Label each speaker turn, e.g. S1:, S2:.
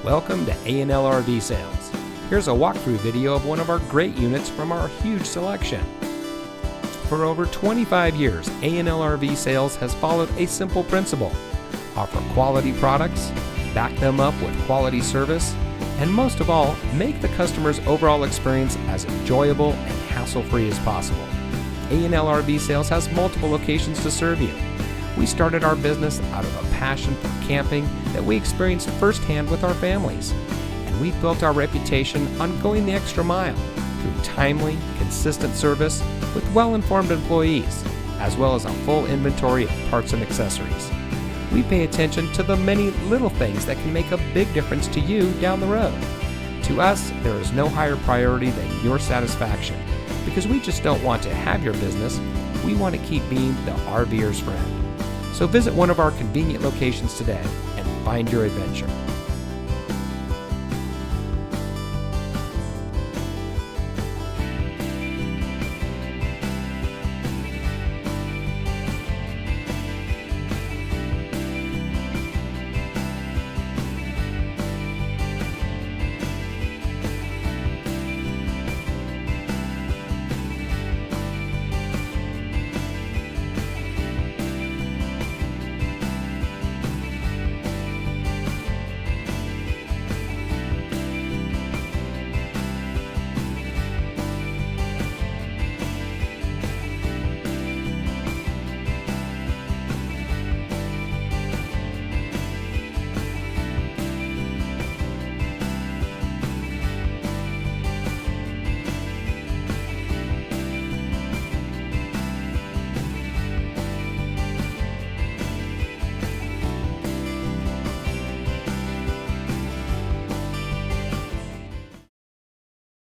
S1: Welcome to A&L RV Sales. Here's a walkthrough video of one of our great units from our huge selection. For over 25 years, A&L RV Sales has followed a simple principle: offer quality products, back them up with quality service, and most of all, make the customer's overall experience as enjoyable and hassle-free as possible. A&L RV Sales has multiple locations to serve you. We started our business out of a passion for camping that we experienced firsthand with our families. And we've built our reputation on going the extra mile through timely, consistent service with well-informed employees, as well as a full inventory of parts and accessories. We pay attention to the many little things that can make a big difference to you down the road. To us, there is no higher priority than your satisfaction, because we just don't want to have your business, we want to keep being the RVer's friend. So visit one of our convenient locations today and find your adventure.